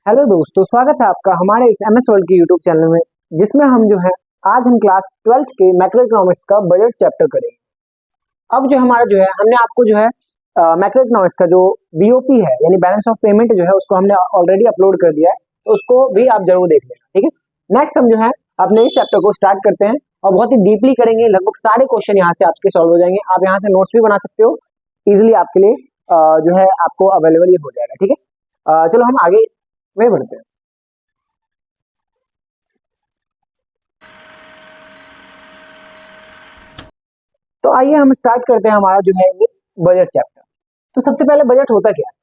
Hello दोस्तों, स्वागत है आपका हमारे इस एमएस वर्ल्ड के यूट्यूब चैनल में, जिसमें हम जो है आज हम क्लास 12th के मैक्रो इकोनॉमिक्स का बजट चैप्टर करेंगे। अब जो हमारा जो है हमने आपको जो है मैक्रो इकोनॉमिक्स का जो बीओपी है यानी बैलेंस ऑफ पेमेंट जो है उसको हमने ऑलरेडी अपलोड कर दिया है, तो उसको भी आप जरूर देख लेना। ठीक है, नेक्स्ट हम जो है अपने इस चैप्टर को स्टार्ट करते हैं और बहुत ही डीपली करेंगे। लगभग सारे क्वेश्चन यहाँ से आपके सॉल्व हो जाएंगे। आप यहाँ से नोट्स भी बना सकते हो, इजिली आपके लिए जो है आपको अवेलेबल ये हो जाएगा। ठीक है, चलो हम आगे में बढ़ते हैं। तो आइए हम स्टार्ट करते हैं हमारा जो है ये बजट चैप्टर। तो सबसे पहले बजट होता क्या है?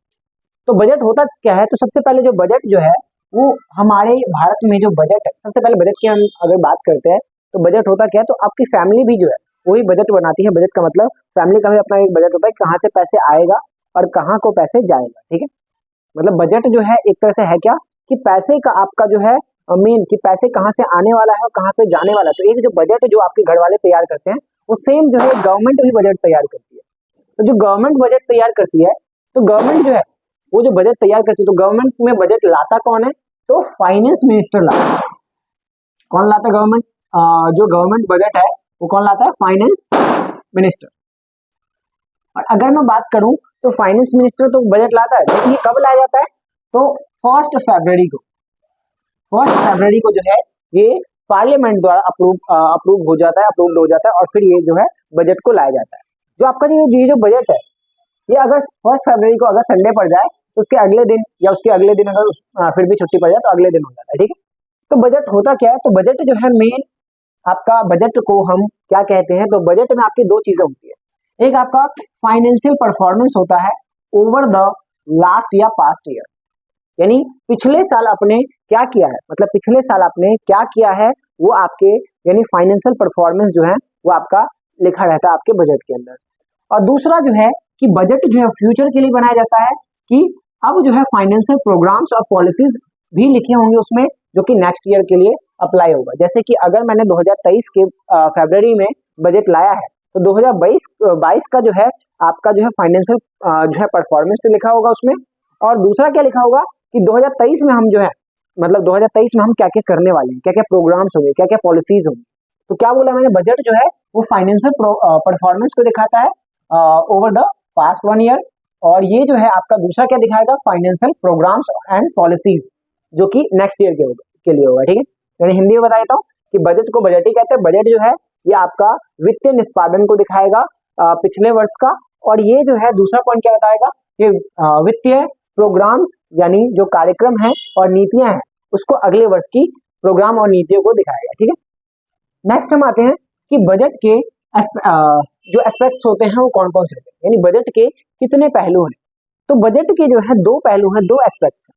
तो बजट होता क्या है, तो सबसे पहले जो बजट जो है वो हमारे भारत में जो बजट है, सबसे पहले बजट की हम अगर बात करते हैं तो बजट होता क्या है, तो आपकी फैमिली भी जो है वही बजट बनाती है। बजट का मतलब फैमिली का भी अपना एक बजट होता है, कहाँ से पैसे आएगा और कहाँ को पैसे जाएगा। ठीक है, मतलब बजट जो है एक तरह से है क्या कि पैसे का आपका जो है मेन कि पैसे कहाँ से आने वाला है और कहाँ पे जाने वाला है। तो एक जो बजट जो आपके घर वाले तैयार करते हैं वो सेम जो है गवर्नमेंट भी बजट तैयार करती है। तो जो गवर्नमेंट बजट तैयार करती है, तो गवर्नमेंट जो है वो जो बजट तैयार करती है, तो गवर्नमेंट में बजट लाता कौन है? तो फाइनेंस मिनिस्टर लाता है। कौन लाता है? गवर्नमेंट जो गवर्नमेंट बजट है वो कौन लाता है? Finance minister. और अगर मैं बात करूं तो फाइनेंस मिनिस्टर तो बजट लाता है, लेकिन ये कब लाया जाता है? तो फर्स्ट फरवरी को, फर्स्ट फरवरी को जो है ये पार्लियामेंट द्वारा अप्रूव हो जाता है, अप्रूव्ड हो जाता है और फिर ये जो है बजट को लाया जाता है। जो आपका जो बजट है ये अगर फर्स्ट फरवरी को अगर संडे पड़ जाए तो उसके अगले दिन या उसके अगले दिन अगर फिर भी छुट्टी पड़ जाए तो अगले दिन हो जाता है। ठीक है, तो बजट होता क्या है? तो बजट जो है मेन आपका बजट को हम क्या कहते हैं? तो बजट में आपकी दो चीजें होती है। एक आपका फाइनेंशियल परफॉर्मेंस होता है ओवर द लास्ट या पास्ट ईयर, यानी पिछले साल आपने क्या किया है, मतलब पिछले साल आपने क्या किया है वो आपके यानी फाइनेंशियल परफॉर्मेंस जो है वो आपका लिखा रहता है आपके बजट के अंदर। और दूसरा जो है कि बजट जो है फ्यूचर के लिए बनाया जाता है कि अब जो है फाइनेंशियल प्रोग्राम्स और पॉलिसीज भी लिखे होंगे उसमें जो कि नेक्स्ट ईयर के लिए अप्लाई होगा। जैसे कि अगर मैंने 2023 के फरवरी में बजट लाया है तो 2022 का जो है आपका जो है फाइनेंशियल जो है परफॉर्मेंस से लिखा होगा उसमें। और दूसरा क्या लिखा होगा कि 2023 में हम जो है मतलब 2023 में हम क्या क्या करने वाले हैं, क्या क्या प्रोग्राम्स होंगे, क्या क्या पॉलिसीज होंगी। तो क्या बोला मैंने, बजट जो है वो फाइनेंशियल परफॉर्मेंस को दिखाता है ओवर द पास्ट 1 ईयर। और ये जो है आपका दूसरा क्या दिखाएगा? फाइनेंशियल प्रोग्राम्स एंड पॉलिसीज जो कि नेक्स्ट ईयर के लिए होगा। ठीक है, यानी हिंदी में बता देता हूँ कि बजट को बजट ही कहते हैं। बजट जो है ये आपका वित्तीय निष्पादन को दिखाएगा पिछले वर्ष का। और ये जो है दूसरा पॉइंट क्या बताएगा? ये वित्तीय प्रोग्राम्स यानी जो कार्यक्रम है और नीतियां हैं उसको अगले वर्ष की प्रोग्राम और नीतियों को दिखाएगा। ठीक है, नेक्स्ट हम आते हैं कि बजट के जो एस्पेक्ट्स होते हैं वो कौन कौन से होते हैं, यानी बजट के कितने पहलू हैं। तो बजट के जो है दो पहलू हैं, दो एस्पेक्ट्स हैं।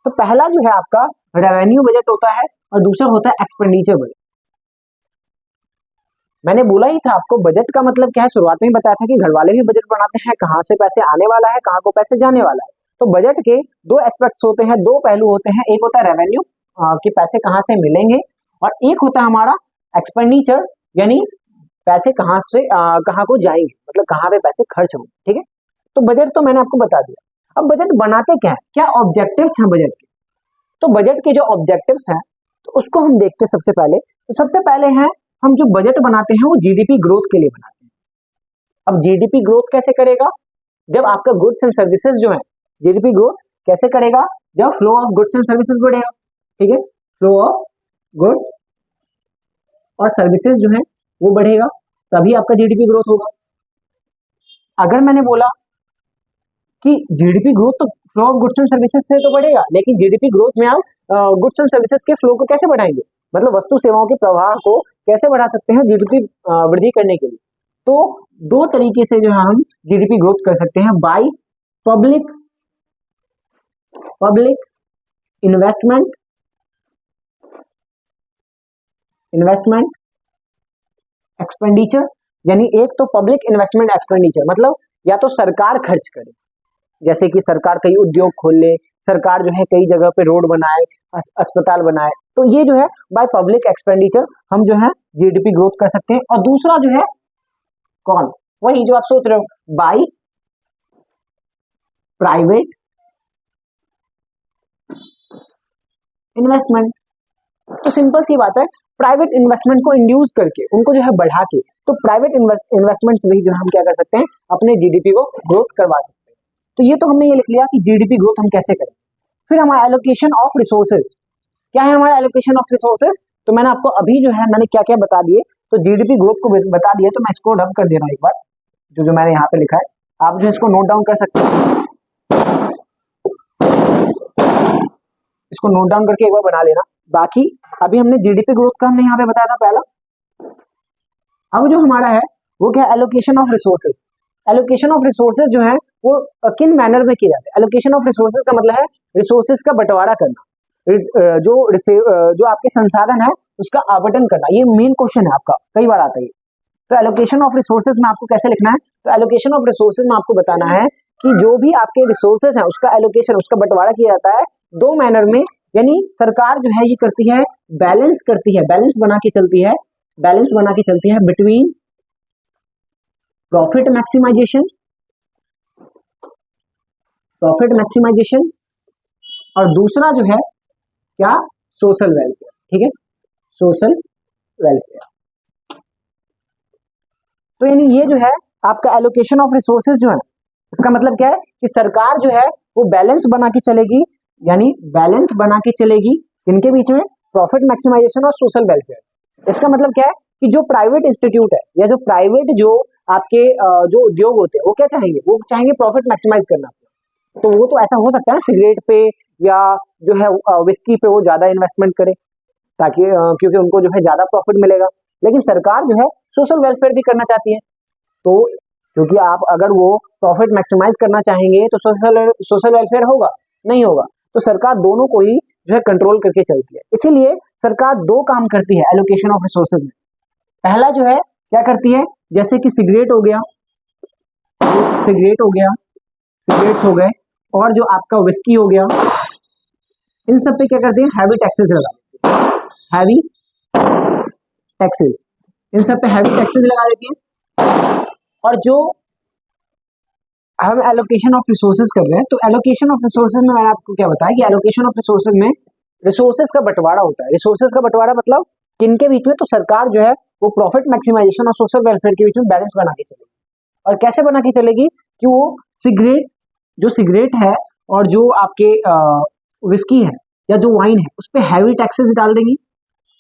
तो पहला जो है आपका रेवेन्यू बजट होता है और दूसरा होता है एक्सपेंडिचर बजट। मैंने बोला ही था आपको बजट का मतलब क्या है, शुरुआत में ही बताया था कि घर वाले भी बजट बनाते हैं, कहाँ से पैसे आने वाला है, कहाँ को पैसे जाने वाला है। तो बजट के दो एस्पेक्ट्स होते हैं, दो पहलू होते हैं। एक होता है रेवेन्यू कि पैसे कहाँ से मिलेंगे, और एक होता है हमारा एक्सपेंडिचर यानी पैसे कहाँ से कहाँ को जाएंगे, मतलब कहाँ पे पैसे खर्च होंगे। ठीक है, तो बजट तो मैंने आपको बता दिया। अब बजट बनाते क्या है, क्या ऑब्जेक्टिव्स हैं बजट के? तो बजट के जो ऑब्जेक्टिव्स हैं तो उसको हम देखते हैं सबसे पहले। तो सबसे पहले है हम जो बजट बनाते हैं वो जीडीपी ग्रोथ के लिए बनाते हैं। अब जीडीपी ग्रोथ कैसे करेगा? जब आपका गुड्स एंड सर्विसेज जो है, जीडीपी ग्रोथ कैसे करेगा? जब flow of goods and services बढ़ेगा। ठीक है, फ्लो ऑफ गुड्स और सर्विसेज जो है वो बढ़ेगा, तभी आपका जीडीपी ग्रोथ होगा। अगर मैंने बोला कि जीडीपी ग्रोथ तो flow of goods and services से तो बढ़ेगा, लेकिन जीडीपी ग्रोथ में आप गुड्स एंड सर्विसेज के फ्लो को कैसे बढ़ाएंगे, मतलब वस्तु सेवाओं के प्रवाह को कैसे बढ़ा सकते हैं जीडीपी वृद्धि करने के लिए? तो दो तरीके से जो है हम जीडीपी ग्रोथ कर सकते हैं, by public public investment investment expenditure. यानी एक तो पब्लिक इन्वेस्टमेंट एक्सपेंडिचर मतलब या तो सरकार खर्च करे, जैसे कि सरकार कई उद्योग खोल ले, सरकार जो है कई जगह पे रोड बनाए, अस्पताल बनाए, तो ये जो है बाय पब्लिक एक्सपेंडिचर हम जो है जीडीपी ग्रोथ कर सकते हैं। और दूसरा जो है कौन, वही जो आप सोच रहे हो, बाय प्राइवेट इन्वेस्टमेंट। तो सिंपल सी बात है, प्राइवेट इन्वेस्टमेंट को इंड्यूस करके उनको जो है बढ़ा के, तो प्राइवेट इन्वेस्टमेंट से भी जो हम क्या कर सकते हैं, अपने जीडीपी को ग्रोथ करवा सकते हैं। तो ये तो हमने ये लिख लिया कि जीडीपी ग्रोथ हम कैसे करें। फिर हमारा एलोकेशन ऑफ रिसोर्सेज, क्या है हमारा एलोकेशन ऑफ रिसोर्सेज? तो मैंने आपको अभी जो है मैंने क्या क्या बता दिए, तो जीडीपी ग्रोथ को बता दिए, तो मैं इसको डब कर दे रहा हूँ एक बार, जो मैंने यहाँ पे लिखा है, आप जो इसको नोट डाउन कर सकते हैं, इसको नोट डाउन करके एक बार बना लेना। बाकी अभी हमने जीडीपी ग्रोथ का हमने यहाँ पे बताया था पहला। अब जो हमारा है वो क्या, allocation of resources. Allocation of resources जो है वो किन मैनर में किए जाते हैं? एलोकेशन ऑफ रिसोर्सेज का मतलब है रिसोर्सेज का बंटवारा करना, जो आपके संसाधन है उसका आवंटन करना। ये मेन क्वेश्चन है आपका, कई बार आता है। तो एलोकेशन ऑफ रिसोर्सेज में आपको कैसे लिखना है? तो एलोकेशन ऑफ रिसोर्सेज में आपको बताना है कि जो भी आपके रिसोर्सेज हैं उसका एलोकेशन, उसका बंटवारा किया जाता है दो मैनर में। यानी सरकार जो है ये करती है, बैलेंस करती है, बैलेंस बना के चलती है, बैलेंस बना के चलती है between profit maximisation, profit maximisation, और दूसरा जो है क्या, सोशल वेलफेयर। ठीक है, सोशल वेलफेयर। तो यानी ये जो है आपका एलोकेशन ऑफ रिसोर्सेज जो है, इसका मतलब क्या है कि सरकार जो है वो बैलेंस बना के चलेगी, यानी बैलेंस बना के चलेगी इनके बीच में, प्रॉफिट मैक्सिमाइजेशन और सोशल वेलफेयर। इसका मतलब क्या है कि जो प्राइवेट इंस्टीट्यूट है या जो प्राइवेट जो आपके जो उद्योग होते हैं वो क्या चाहेंगे, वो चाहेंगे प्रॉफिट मैक्सिमाइज करना। तो वो तो ऐसा हो सकता है सिगरेट पे या जो है विस्की पे वो ज्यादा इन्वेस्टमेंट करे, ताकि क्योंकि उनको जो है ज्यादा प्रॉफिट मिलेगा। लेकिन सरकार जो है सोशल वेलफेयर भी करना चाहती है, तो क्योंकि आप अगर वो प्रॉफिट मैक्सिमाइज करना चाहेंगे तो सोशल वेलफेयर होगा नहीं होगा, तो सरकार दोनों को ही जो है कंट्रोल करके चलती है। इसीलिए सरकार दो काम करती है एलोकेशन ऑफ रिसोर्सेज में। पहला जो है क्या करती है, जैसे कि सिगरेट हो गया, सिगरेट हो गया, सिगरेट्स हो गए, और जो आपका विस्की हो गया, इन सब पे क्या करते हैं, हैवी टैक्सेस लगा देते हैं, हैवी टैक्सेस, इन सब पे हैवी टैक्सेस लगा देती है। और जो हम एलोकेशन ऑफ रिसोर्सेज कर रहे हैं, तो एलोकेशन ऑफ रिसोर्सेज में मैंने आपको क्या बताया कि एलोकेशन ऑफ रिसोर्सेज में रिसोर्सेज का बंटवारा होता है। रिसोर्सेज का बंटवारा मतलब किन के बीच में, तो सरकार जो है वो प्रॉफिट मैक्सिमाइजेशन और सोशल वेलफेयर के बीच में बैलेंस बना के चलेगी। और कैसे बना के चलेगी कि वो सिगरेट, जो सिगरेट है और जो आपके विस्की है या जो वाइन है उस पर हैवी टैक्सेस डाल देंगी,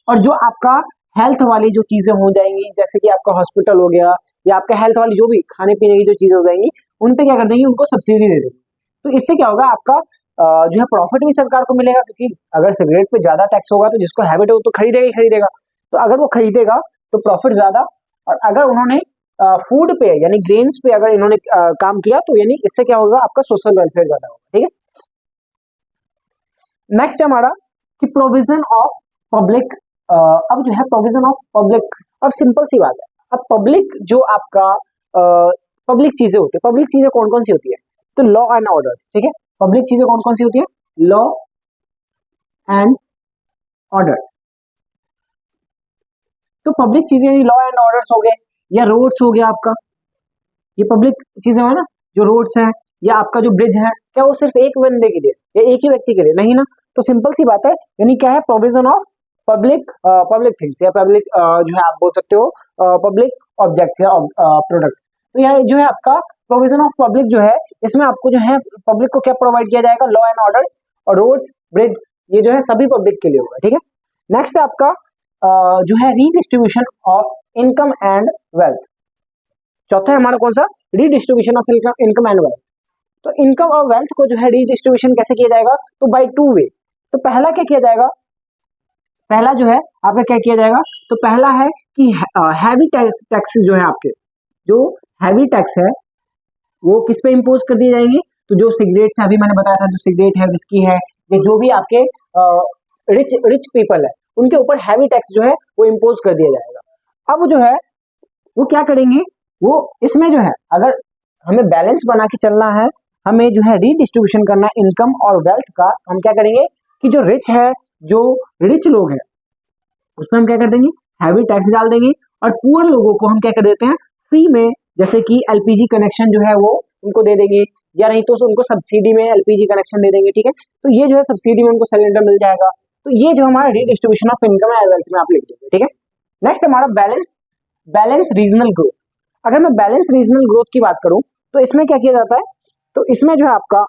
और जो आपका हेल्थ वाली जो चीजें हो जाएंगी, जैसे कि आपका हॉस्पिटल हो गया या आपका हेल्थ वाली जो भी खाने पीने की जो चीजें हो जाएंगी, उन पे क्या कर देंगी, उनको सब्सिडी दे देंगी। तो इससे क्या होगा, आपका जो है प्रॉफिट भी सरकार को मिलेगा, क्योंकि अगर सिगरेट पे ज्यादा टैक्स होगा तो जिसको हैबिट हो तो खरीदेगा ही खरीदेगा। तो अगर वो खरीदेगा तो प्रॉफिट ज्यादा, और अगर उन्होंने फूड पे यानी ग्रेन्स पे अगर इन्होंने काम किया तो यानी इससे क्या होगा, आपका सोशल वेलफेयर ज्यादा होगा। ठीक है, नेक्स्ट है हमारा कि प्रोविजन ऑफ पब्लिक। अब जो है प्रोविजन ऑफ पब्लिक, अब सिंपल सी बात है, अब पब्लिक जो आपका पब्लिक चीजें होती है, पब्लिक चीजें कौन कौन सी होती है, तो लॉ एंड ऑर्डर। ठीक है, पब्लिक चीजें कौन कौन सी होती है, लॉ एंड ऑर्डर। तो पब्लिक चीजें लॉ एंड ऑर्डर्स हो गए, या रोड्स हो गया आपका, ये पब्लिक चीजें है ना, जो रोड्स है या आपका जो ब्रिज है, क्या वो सिर्फ एक बंदे के लिए या एक ही व्यक्ति के लिए नहीं ना। तो सिंपल सी बात है, यानी क्या है, provision of public public things या पब्लिक जो है आप बोल सकते हो पब्लिक ऑब्जेक्ट्स या प्रोडक्ट्स। तो यह जो है आपका प्रोविजन ऑफ पब्लिक जो है, इसमें आपको जो है पब्लिक को क्या प्रोवाइड किया जाएगा, लॉ एंड ऑर्डर्स, और रोड्स ब्रिज, ये जो है सभी पब्लिक के लिए होगा। ठीक है, नेक्स्ट आपका जो है redistribution of income and wealth. चौथा है हमारा कौन सा, redistribution of income and wealth. तो इनकम और वेल्थ को जो है रीडिस्ट्रीब्यूशन कैसे किया जाएगा, तो बाय टू वे। तो पहला क्या किया जाएगा, पहला जो है आपका क्या किया जाएगा, तो पहला है कि हैवी टैक्सेस जो है आपके, जो हैवी टैक्स है वो किस पे इम्पोज कर दिए जाएंगे, तो जो सिगरेट्स है, अभी मैंने बताया था, जो सिगरेट है, विस्की है, ये जो भी आपके रिच पीपल है उनके ऊपर हैवी टैक्स जो है वो इम्पोज कर दिया जाएगा। अब जो है वो क्या करेंगे, वो इसमें जो है अगर हमें बैलेंस बना के चलना है, हमें जो है रीडिस्ट्रीब्यूशन करना है इनकम और वेल्थ का, हम क्या करेंगे कि जो रिच है, जो रिच लोग हैं उसमें हम क्या कर देंगे, हैवी टैक्स डाल देंगे, और पुअर लोगों को हम क्या कर देते हैं, फ्री में, जैसे कि एलपीजी कनेक्शन जो है वो उनको दे देंगे, या नहीं तो उनको सब्सिडी में एलपीजी कनेक्शन दे देंगे। ठीक है, तो ये जो है सब्सिडी में उनको सिलेंडर मिल जाएगा, तो ये जो हमारा रीडिस्ट्रीब्यूशन ऑफ इनकम है वेल्थ में आप लिख देंगे, ठीक है। नेक्स्ट हमारा बैलेंस रीजनल ग्रोथ। अगर मैं बैलेंस रीजनल ग्रोथ की बात करूं तो इसमें क्या किया जाता है, तो इसमें जो है आपका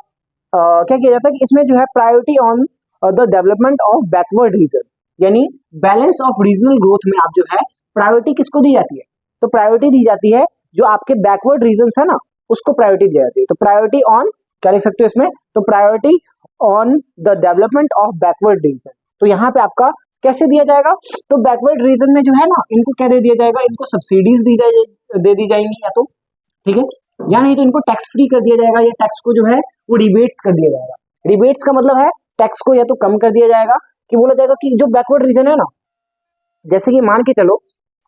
क्या किया जाता है कि इसमें जो है priority on the development of backward region, यानी बैलेंस ऑफ रीजनल ग्रोथ में आप जो है प्रायोरिटी किसको दी जाती है, तो प्रायोरिटी दी जाती है जो आपके बैकवर्ड रीजन है ना, उसको प्रायोरिटी दी जाती है। तो प्रायोरिटी ऑन क्या लिख सकते हो इसमें, तो priority on the development of backward region. तो यहाँ पे आपका कैसे दिया जाएगा, तो बैकवर्ड रीजन में जो है ना इनको क्या दे दिया जाएगा, इनको सब्सिडीज दे दी जाएंगी या तो, ठीक है, या नहीं तो इनको टैक्स फ्री कर दिया जाएगा, या टैक्स को जो है वो रिबेट्स कर दिया जाएगा। रिबेट्स का मतलब है टैक्स को या तो कम कर दिया जाएगा, कि बोला जाएगा कि जो बैकवर्ड रीजन है ना, जैसे कि मान के चलो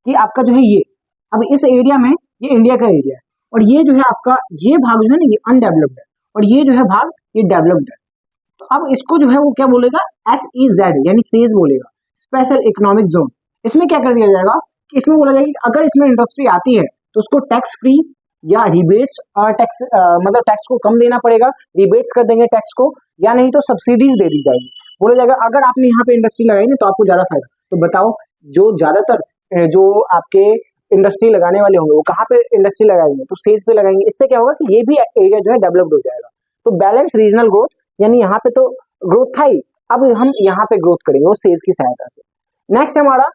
कि आपका जो है ये, अब इस एरिया में ये इंडिया का एरिया है, और ये जो है आपका ये भाग जो है ना ये अनडेवलप्ड है, और ये जो है भाग ये डेवलप्ड है। तो अब इसको जो है वो क्या बोलेगा, SEZ यानी सेज बोलेगा, स्पेशल इकोनॉमिक जोन। इसमें क्या कर दिया जाएगा कि इसमें बोला जाएगा कि अगर इसमें इंडस्ट्री आती है तो उसको टैक्स फ्री या रिबेट्स और टैक्स मतलब टैक्स को कम देना पड़ेगा, रिबेट्स कर देंगे टैक्स को, या नहीं तो सब्सिडीज दे दी जाएगी। बोला जाएगा अगर आपने यहाँ पे इंडस्ट्री लगाई ना तो आपको ज्यादा फायदा। तो बताओ जो ज्यादातर जो आपके इंडस्ट्री लगाने वाले होंगे वो कहाँ पे इंडस्ट्री लगाएंगे, तो सेज पे लगाएंगे। इससे क्या होगा कि ये भी एरिया जो है डेवलप्ड हो जाएगा। तो बैलेंस रीजनल ग्रोथ, यानी यहाँ पे तो ग्रोथ था ही, अब हम यहाँ पे ग्रोथ करेंगे वो सेज की सहायता से। नेक्स्ट हमारा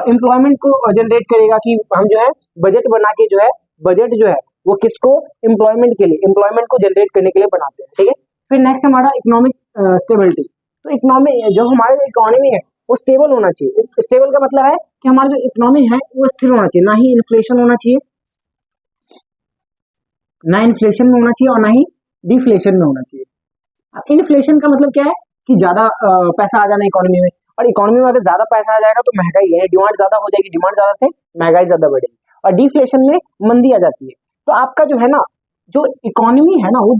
एम्प्लॉयमेंट को जनरेट करेगा, कि हम जो है बजट बना के जो है, बजट जो है वो किसको, एम्प्लॉयमेंट के लिए, एम्प्लॉयमेंट को जनरेट करने के लिए बनाते हैं, ठीक है। फिर नेक्स्ट हमारा इकोनॉमिक स्टेबिलिटी। तो इकोनॉमी जो हमारे इकोनॉमी है वो स्टेबल होना चाहिए। स्टेबल का मतलब है कि हमारा जो इकोनॉमी है वो स्थिर होना चाहिए, ना ही इन्फ्लेशन होना चाहिए, ना इन्फ्लेशन में होना चाहिए और ना ही डिफ्लेशन में होना चाहिए। इन्फ्लेशन का मतलब क्या है कि ज्यादा पैसा आ जाना इकोनॉमी में, और इकोनॉमी में अगर ज्यादा पैसा आ जाएगा तो महंगाई है, डिमांड ज्यादा हो जाएगी, डिमांड ज्यादा से महंगाई ज्यादा बढ़ेगी, और डिफ्लेशन में मंदी आ जाती है। तो आपका जो है ना जो इकोनॉमी है ना वो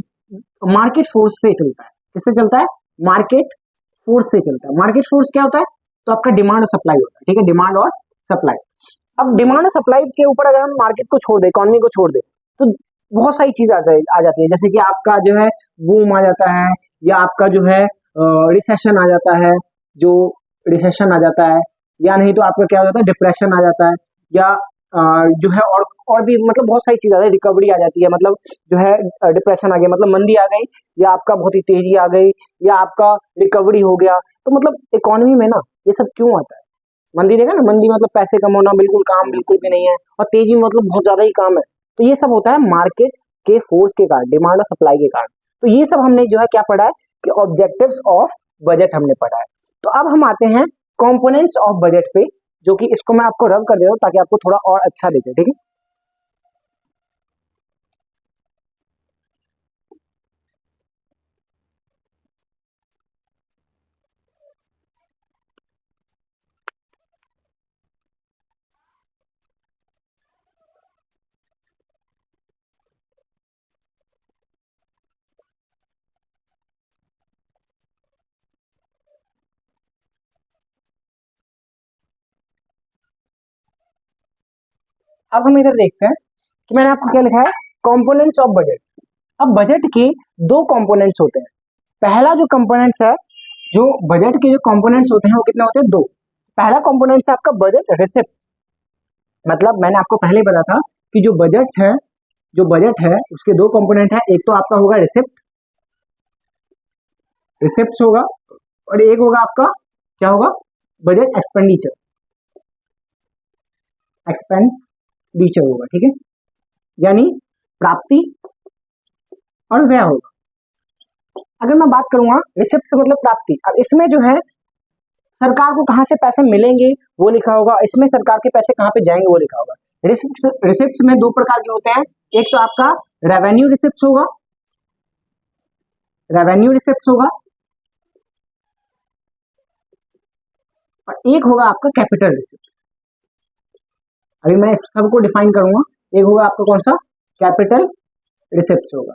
मार्केट फोर्स से चलता है। किससे चलता है, मार्केट फोर्स से चलता है। मार्केट फोर्स क्या होता है, तो आपका डिमांड और सप्लाई होता है, ठीक है, डिमांड और सप्लाई। अब डिमांड और सप्लाई के ऊपर अगर हम मार्केट को छोड़ दे, इकोनॉमी को छोड़ दे, तो बहुत सारी चीज आ जाती है, जैसे कि आपका जो है बूम आ जाता है, या आपका जो है रिसेशन आ जाता है, जो रिसेशन आ जाता है, या नहीं तो आपका क्या हो जाता है डिप्रेशन आ जाता है, या जो है और भी मतलब बहुत सारी चीज आ जाती है, रिकवरी आ जाती है, मतलब जो है डिप्रेशन आ गया मतलब मंदी आ गई, या आपका बहुत ही तेजी आ गई, या आपका रिकवरी हो गया। तो मतलब इकोनॉमी में ना ये सब क्यों आता है, मंदी देखा ना, मंदी मतलब पैसे कम होना, बिल्कुल काम बिल्कुल भी नहीं है, और तेजी मतलब बहुत ज्यादा ही काम है। तो ये सब होता है मार्केट के फोर्स के कारण, डिमांड और सप्लाई के कारण। तो ये सब हमने जो है क्या पढ़ा है कि ऑब्जेक्टिव्स ऑफ बजट हमने पढ़ा है। तो अब हम आते हैं कंपोनेंट्स ऑफ बजट पे, जो कि इसको मैं आपको रब कर दे रहा हूँ ताकि आपको थोड़ा और अच्छा दिखे, ठीक है। अब हम इधर देखते हैं कि मैंने आपको क्या लिखा है, कंपोनेंट्स ऑफ बजट। अब बजट के दो कंपोनेंट्स होते हैं। पहला जो कंपोनेंट्स है, जो बजट के जो कंपोनेंट्स होते हैं वो कितने होते हैं, दो। पहला कंपोनेंट्स है आपका बजट रिसिप्ट, मतलब मैंने आपको पहले बताया था कि जो बजट है उसके दो कंपोनेंट है, एक तो आपका होगा रिसिप्ट होगा, और एक होगा आपका क्या होगा, बजट एक्सपेंडिचर होगा, ठीक है, यानी प्राप्ति और व्यय होगा। अगर मैं बात करूंगा रिसिप्ट का मतलब प्राप्ति, अब इसमें जो है सरकार को कहां से पैसे मिलेंगे वो लिखा होगा, इसमें सरकार के पैसे कहां पे जाएंगे वो लिखा होगा। रिसिप्ट में दो प्रकार के होते हैं, एक तो आपका रेवेन्यू रिसिप्ट होगा, और एक होगा आपका कैपिटल रिसिप्ट। अभी मैं सबको डिफाइन करूंगा, एक होगा आपका कौन सा, कैपिटल रिसिप्ट होगा।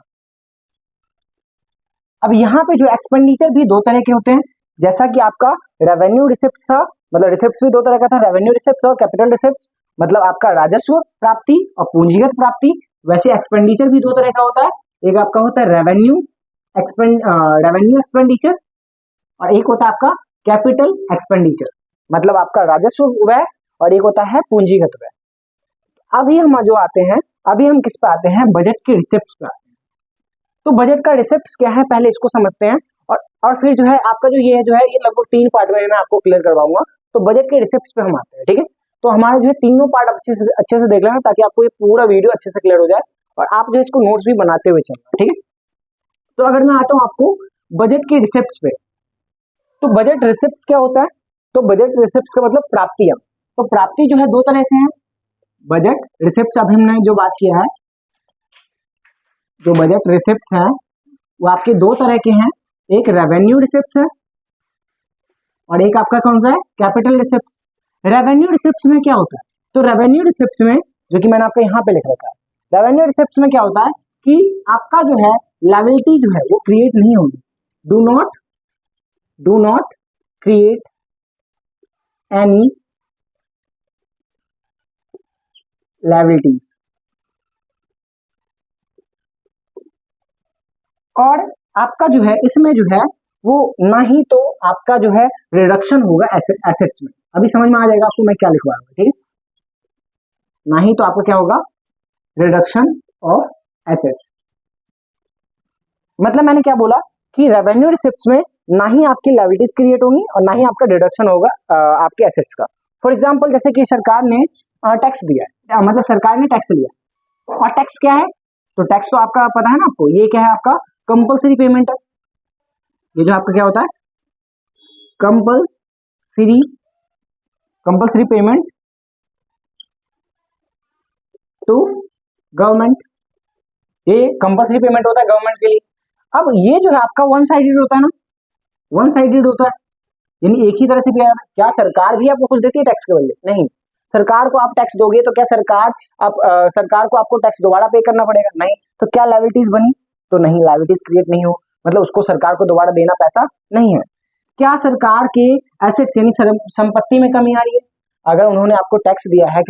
अब यहाँ पे जो एक्सपेंडिचर भी दो तरह के होते हैं, जैसा कि आपका रेवेन्यू रिसिप्ट था, मतलब रिसिप्ट भी दो तरह का था, रेवेन्यू रिसिप्ट और कैपिटल रिसिप्ट, मतलब आपका राजस्व प्राप्ति और पूंजीगत प्राप्ति। वैसे एक्सपेंडिचर भी दो तरह का होता है, एक आपका होता है रेवेन्यू एक्सपेंडिचर, और एक होता है आपका कैपिटल एक्सपेंडिचर, मतलब आपका राजस्व व्यय, और एक होता है पूंजीगत व्यय। अभी हम जो आते हैं, अभी हम किस पे आते हैं, बजट के रिसिप्ट्स पे आते हैं। तो बजट का रिसिप्ट्स क्या है, पहले इसको समझते हैं, और फिर जो है आपका जो ये जो है ये लगभग 3 पार्ट में मैं आपको क्लियर करवाऊंगा। तो बजट के रिसिप्ट्स पे हम आते हैं, ठीक है। तो हमारे जो है तीनों पार्ट अच्छे से देख लेना, ताकि आपको ये पूरा वीडियो अच्छे से क्लियर हो जाए और आप जो इसको नोट्स भी बनाते हुए चलना, ठीक है। तो अगर मैं आता हूँ आपको बजट के रिसिप्ट्स पे, तो बजट रिसिप्ट्स क्या होता है, तो बजट रिसिप्ट्स का मतलब प्राप्तियां। तो प्राप्ति जो है दो तरह से है। बजट रिसिप्ट्स अभी हमने जो बात किया है, जो बजट रिसिप्ट्स है वो आपके दो तरह के हैं, एक रेवेन्यू रिसिप्ट्स है और एक आपका कौन सा है, कैपिटल रिसिप्ट्स। रेवेन्यू रिसिप्ट्स में क्या होता है, तो रेवेन्यू रिसिप्ट्स में, जो कि मैंने आपको यहाँ पे लिख रखा है, रेवेन्यू रिसिप्ट्स में क्या होता है कि आपका जो है लायबिलिटी जो है वो क्रिएट नहीं होगी। Do not create any liabilities. और आपका जो है इसमें जो है वो ना ही तो आपका जो है रिडक्शन होगा एसेट्स में। अभी समझ में आ जाएगा आपको मैं क्या लिखवा रहा हूँ, ठीक है। ना ही तो आपका क्या होगा, रिडक्शन ऑफ एसेट्स। मतलब मैंने क्या बोला कि रेवेन्यू रिसिप्ट्स में ना ही आपकी लायबिलिटीज क्रिएट होंगी और ना ही आपका डिडक्शन होगा आपके एसेट्स का। फॉर एग्जांपल जैसे कि सरकार ने टैक्स दिया है, मतलब सरकार ने टैक्स लिया, और टैक्स क्या है, तो टैक्स तो आपका पता है ना आपको, ये क्या है आपका कंपल्सरी पेमेंट है। ये जो आपका क्या होता है, कंपल्सरी पेमेंट टू गवर्नमेंट, ये कंपल्सरी पेमेंट होता है गवर्नमेंट के लिए। अब ये जो है आपका वन साइडेड होता है ना, वन साइडेड होता है, यानी एक ही तरह से दिया जाता है। क्या सरकार भी आपको कुछ देती है टैक्स के बदले? नहीं। सरकार को आप टैक्स दोगे तो क्या सरकार को आपको टैक्स दोबारा पे करना पड़ेगा? नहीं। तो क्या लायबिलिटीज बनी? तो नहीं, लायबिलिटीज क्रिएट नहीं हो, मतलब उसको सरकार को दोबारा देना पैसा नहीं है। क्या सरकार के एसेट्स यानी संपत्ति में कमी आ रही है? अगर उन्होंने आपको टैक्स दिया है,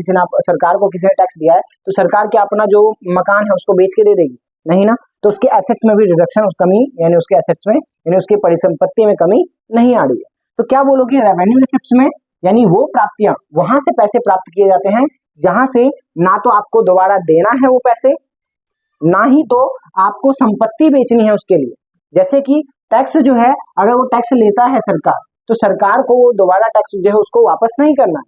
सरकार को किसी ने टैक्स दिया है, तो सरकार क्या अपना जो मकान है उसको बेच के दे देगी? नहीं ना। तो उसके एसेट्स में भी रिडक्शन, कमी, यानी उसके एसेट्स में यानी उसकी परिसंपत्ति में कमी नहीं आ रही है। तो क्या बोलोगे, रेवेन्यू रिसिप्ट्स में यानी वो प्राप्तियां, वहां से पैसे प्राप्त किए जाते हैं जहां से ना तो आपको दोबारा देना है वो पैसे, ना ही तो आपको संपत्ति बेचनी है उसके लिए। जैसे कि टैक्स जो है, अगर वो टैक्स लेता है सरकार, तो सरकार को वो दोबारा टैक्स जो है उसको वापस नहीं करना है,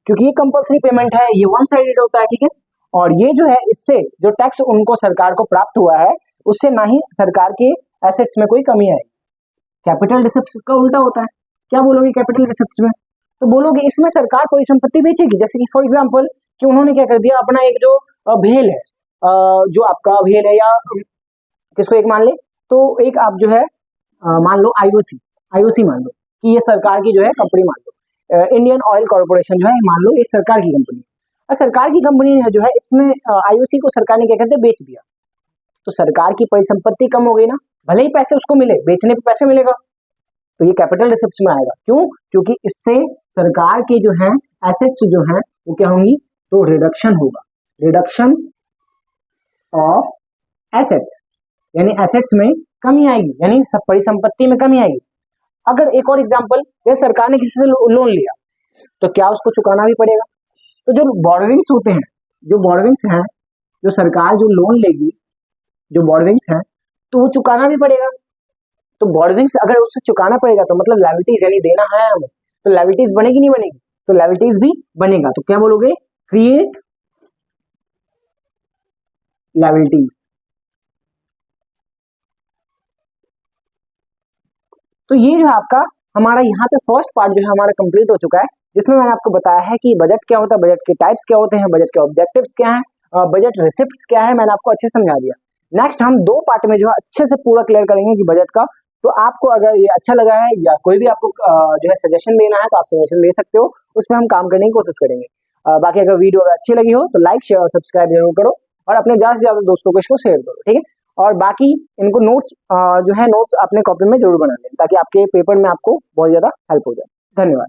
क्योंकि ये कंपल्सरी पेमेंट है, ये वन साइडेड होता है, ठीक है। और ये जो है इससे जो टैक्स उनको सरकार को प्राप्त हुआ है, उससे ना ही सरकार के एसेट्स में कोई कमी आएगी। कैपिटल रिसिप्ट्स का उल्टा होता है। क्या बोलोगे कैपिटल रिसिप्ट्स में? तो बोलोगे इसमें सरकार कोई संपत्ति बेचेगी, जैसे कि फॉर एग्जांपल कि उन्होंने क्या कर दिया, अपना एक जो भेल है, जो आपका भेल है, या किसको एक मान ले, तो एक आप जो है मान लो आईओसी मान लो कि ये सरकार की जो है कंपनी, मान लो इंडियन ऑयल कॉर्पोरेशन जो है, मान लो एक सरकार की कंपनी। और सरकार की कंपनी है जो है, इसमें आईओसी को सरकार ने क्या करते बेच दिया, तो सरकार की परिसंपत्ति कम हो गई ना, भले ही पैसे उसको मिले, बेचने पे पैसे मिलेगा, तो ये कैपिटल रिसिप्ट्स में आएगा। क्यों? क्योंकि इससे सरकार के जो है एसेट्स जो है वो क्या होंगी, तो रिडक्शन होगा, रिडक्शन ऑफ एसेट्स, यानी एसेट्स में कमी आएगी, यानी सब परिसंपत्ति में कमी आएगी। अगर एक और एग्जांपल, जैसे सरकार ने किसी से लोन लिया, तो क्या उसको चुकाना भी पड़ेगा? तो जो बोरोविंग्स होते हैं, जो बोरोविंग्स हैं, जो सरकार जो लोन लेगी, जो बोरोविंग्स हैं, तो वो चुकाना भी पड़ेगा। तो बोरोविंग्स अगर उससे चुकाना पड़ेगा, तो मतलब लायबिलिटीज यानी देना है हमें, तो लायबिलिटीज बनेगी नहीं बनेगी? तो लायबिलिटीज भी बनेगा। तो क्या बोलोगे, क्रिएट लायबिलिटीज। तो ये जो है आपका हमारा यहाँ पे फर्स्ट पार्ट जो है हमारा कंप्लीट हो चुका है, जिसमें मैंने आपको बताया है कि बजट क्या होता है, बजट के टाइप्स क्या होते हैं, बजट के ऑब्जेक्टिव्स क्या हैं, बजट रिसिप्ट्स क्या है, मैंने आपको अच्छे से समझा दिया। नेक्स्ट हम 2 पार्ट में जो है अच्छे से पूरा क्लियर करेंगे कि बजट का। तो आपको अगर ये अच्छा लगा है या कोई भी आपको जो है सजेशन देना है, तो आप सजेशन दे सकते हो, उसमें हम काम करने की कोशिश करेंगे। बाकी अगर वीडियो अगर अच्छी लगी हो तो लाइक शेयर और सब्सक्राइब जरूर करो, और अपने ज़्यादा से ज़्यादा दोस्तों को इसको शेयर करो, ठीक है। और बाकी इनको नोट्स जो है नोट्स अपने कॉपी में जरूर बना लें, ताकि आपके पेपर में आपको बहुत ज़्यादा हेल्प हो जाए। धन्यवाद।